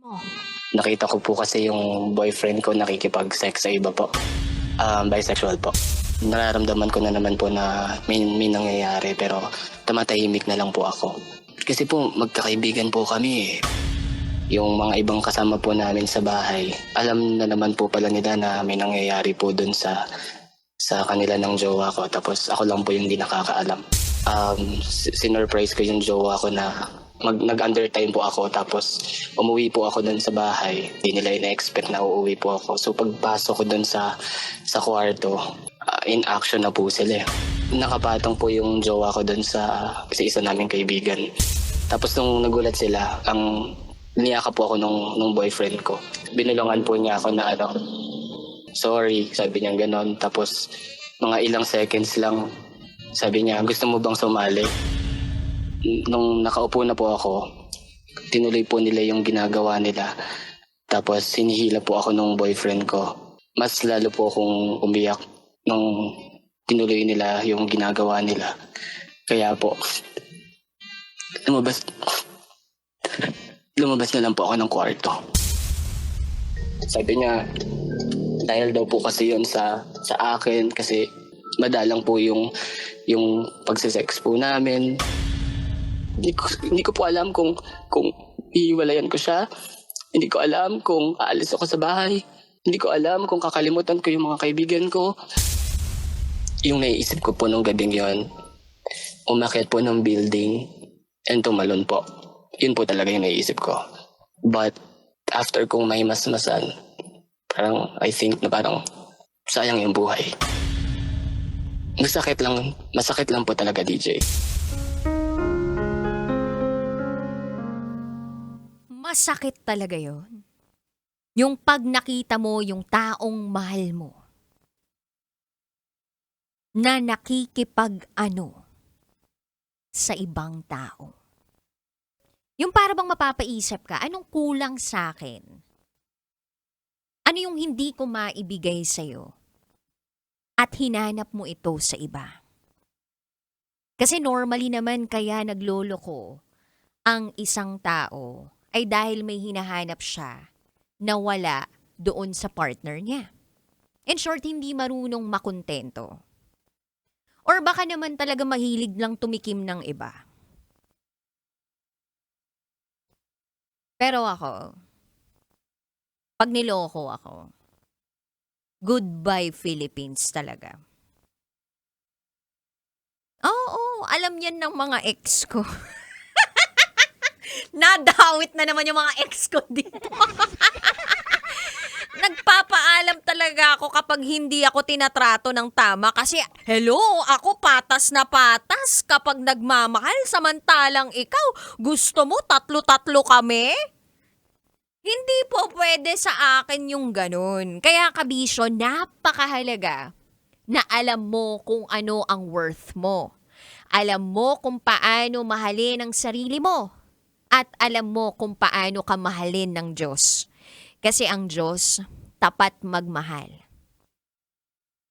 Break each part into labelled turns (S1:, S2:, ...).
S1: Mo.
S2: Nakita ko po kasi yung boyfriend ko nakikipag-sex sa iba po. Bisexual po. Nararamdaman ko na naman po na may nangyayari pero tumatahimik na lang po ako. Kasi po magkakaibigan po kami eh. Yung mga ibang kasama po namin sa bahay, alam na naman po pala nila na may nangyayari po dun sa kanila ng jowa ko. Tapos ako lang po yung di nakakaalam. Sinurprise ko yung jowa ko na nag-undertime po ako, tapos umuwi po ako dun sa bahay. Hindi nila ina-expect na uuwi po ako. So pagpasok ko dun sa kwarto, in action na po sila. Nakapatong po yung jowa ko dun sa isa naming kaibigan. Tapos nung nagulat sila, niyaka po ako nung boyfriend ko. Binulungan po niya ako na sorry, sabi niya ganon. Tapos mga ilang seconds lang, sabi niya, gusto mo bang sumali? Nung nakaupo na po ako, tinuloy po nila yung ginagawa nila. Tapos hinihila po ako nung boyfriend ko. Mas lalo po akong umiyak nung tinuloy nila yung ginagawa nila. Kaya po, lumabas na lang po ako ng kwarto. Sabi niya, dahil daw po kasi yun sa akin, kasi madalang po yung pagsisex po namin. Hindi ko po alam kung iiwalayan ko siya. Hindi ko alam kung aalis ako sa bahay. Hindi ko alam kung kakalimutan ko yung mga kaibigan ko. Yung naiisip ko po nung gabing yon, umakyat po ng building and tumalon po. Yun po talaga yung naiisip ko. But after kong may masmasan, parang I think na parang sayang yung buhay. Masakit lang po talaga, DJ.
S1: Masakit talaga yon. Yung pag nakita mo yung taong mahal mo na nakikipag-ano sa ibang tao. Yung para bang mapapaisip ka, anong kulang sa akin? Ano yung hindi ko maibigay sa'yo? At hinanap mo ito sa iba. Kasi normally naman kaya nagloloko ang isang tao ay dahil may hinahanap siya na wala doon sa partner niya. In short, hindi marunong makontento. Or baka naman talaga mahilig lang tumikim ng iba. Pero ako, pag niloko ako, goodbye Philippines talaga. Oo, alam yan ng mga ex ko. Nadawit na naman yung mga ex ko dito. Nagpapaalam talaga ako kapag hindi ako tinatrato ng tama kasi hello, ako patas na patas kapag nagmamahal samantalang ikaw gusto mo tatlo-tatlo kami? Hindi po pwede sa akin yung ganun. Kaya kabisyo, napakahalaga na alam mo kung ano ang worth mo. Alam mo kung paano mahalin ang sarili mo. At alam mo kung paano ka mahalin ng Diyos. Kasi ang Diyos, tapat magmahal.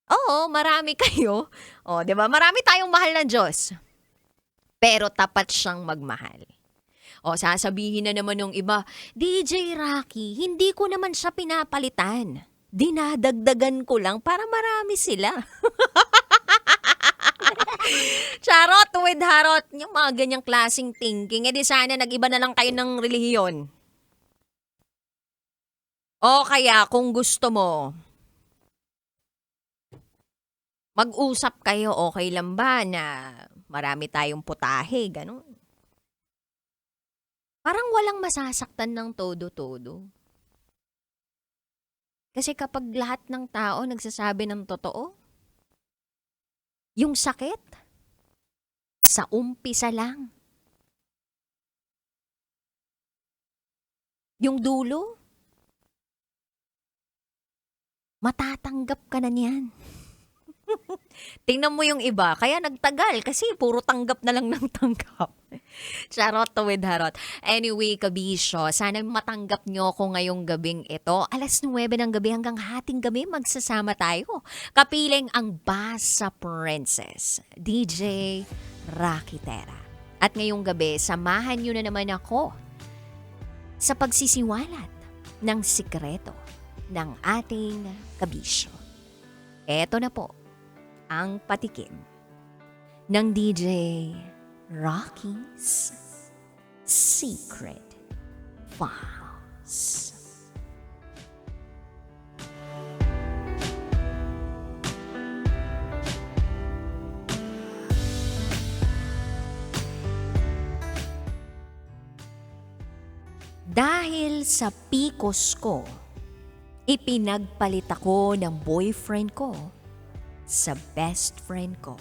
S1: Oo, marami kayo. O, 'di ba? Marami tayong mahal ng Diyos. Pero tapat siyang magmahal. O, sasabihin na naman ng iba, DJ Rocky, hindi ko naman siya pinapalitan. Dinadagdagan ko lang para marami sila. Charot with harot. Yung mga ganyang klaseng thinking. Eh di sana nag-iba na lang kayo ng relihiyon. O kaya kung gusto mo, mag-usap kayo, okay lang ba na marami tayong putahe, ganun. Parang walang masasaktan ng todo-todo. Kasi kapag lahat ng tao nagsasabi ng totoo, yung sakit, sa umpisa lang. Yung dulo, matatanggap ka na niyan. Tingnan mo yung iba, kaya nagtagal kasi puro tanggap na lang ng tanggap. Charot to with harot. Anyway, kabisyo, sana matanggap nyo ako ngayong gabing ito. 9:00 ng gabi hanggang hating gabi magsasama tayo. Kapiling ang Basa Princess, DJ Rocky Terra. At ngayong gabi, samahan nyo na naman ako sa pagsisiwalat ng sikreto ng ating kabisyo. Eto na po ang patikim ng DJ Rocky's Secret Files. Dahil sa pikos ko, ipinagpalit ako ng boyfriend ko sa best friend ko.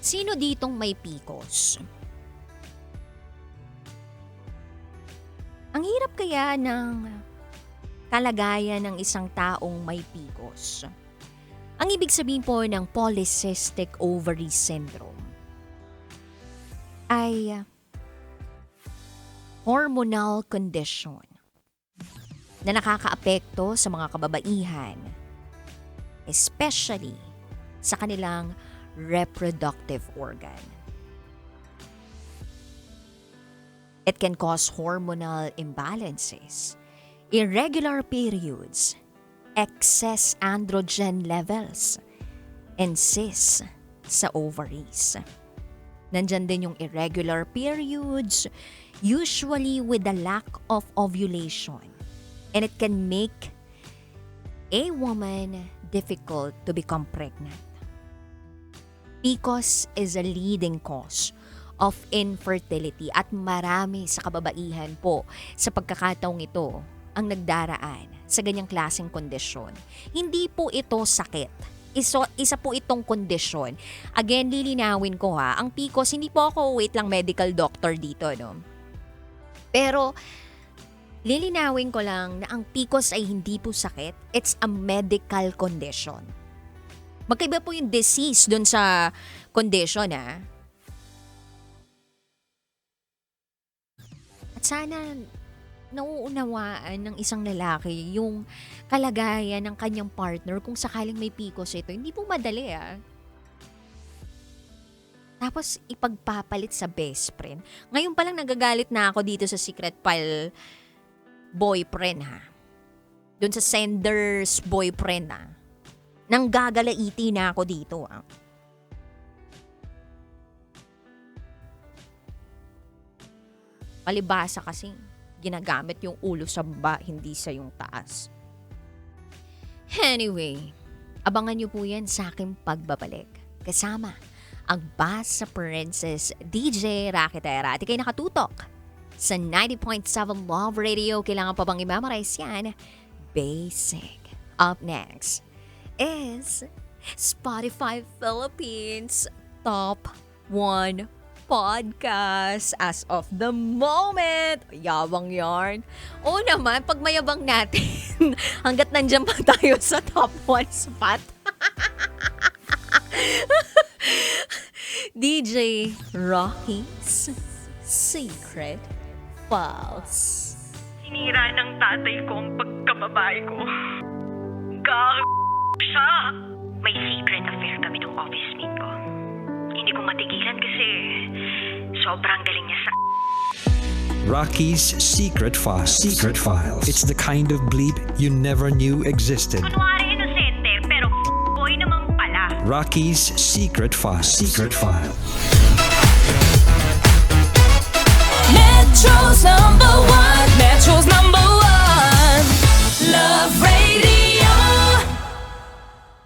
S1: Sino ditong may pikos? Ang hirap kaya ng kalagayan ng isang taong may pikos. Ang ibig sabihin po ng polycystic ovary syndrome ay hormonal condition na nakakaapekto sa mga kababaihan, especially sa kanilang reproductive organ. It can cause hormonal imbalances, irregular periods, excess androgen levels, and cysts sa ovaries. Nandyan din yung irregular periods, usually with the lack of ovulation. And it can make a woman difficult to become pregnant. PCOS is a leading cause of infertility at marami sa kababaihan po sa pagkakataong ito ang nagdaraan sa ganyang klaseng kondisyon. Hindi po ito sakit. Isa po itong kondisyon. Again, lilinawin ko ha, ang PCOS, hindi po ako medical doctor dito, no? Pero, lilinawin ko lang na ang PCOS ay hindi po sakit. It's a medical condition. Magkaiba po yung disease dun sa condition, ha? At sana nauunawaan ng isang lalaki yung kalagayan ng kanyang partner kung sakaling may PCOS ito. Hindi po madali Tapos ipagpapalit sa best friend. Ngayon pa lang nagagalit na ako dito sa secret file boyfriend Doon sa sender's boyfriend Nang gagalaiti na ako dito Palibasa kasi ginagamit yung ulo sa baba, hindi sa yung taas. Anyway, abangan nyo po yan sa aking pagbabalik. Kasama ang Basa Princess DJ Rakitera. At ikay nakatutok sa 90.7 Love Radio. Kailangan pa bang i-memorize yan? Basic. Up next is Spotify Philippines Top 1 Podcast as of the moment. Yabang yarn. Oo naman, pag mayabang natin, hanggat nandyan pa tayo sa top 1 spot. DJ Rocky's Secret Files.
S3: Sinira ng tatay ko ang pagkababae ko. Siya! May secret affair kami ng office mate ko. Hindi ko matigilan kasi sobrang galing niya sa...
S4: Rocky's Secret Files. Secret Files. It's the kind of bleep you never knew existed.
S3: Kunwari inosente, pero boy naman pala.
S4: Rocky's Secret Files. Secret Files.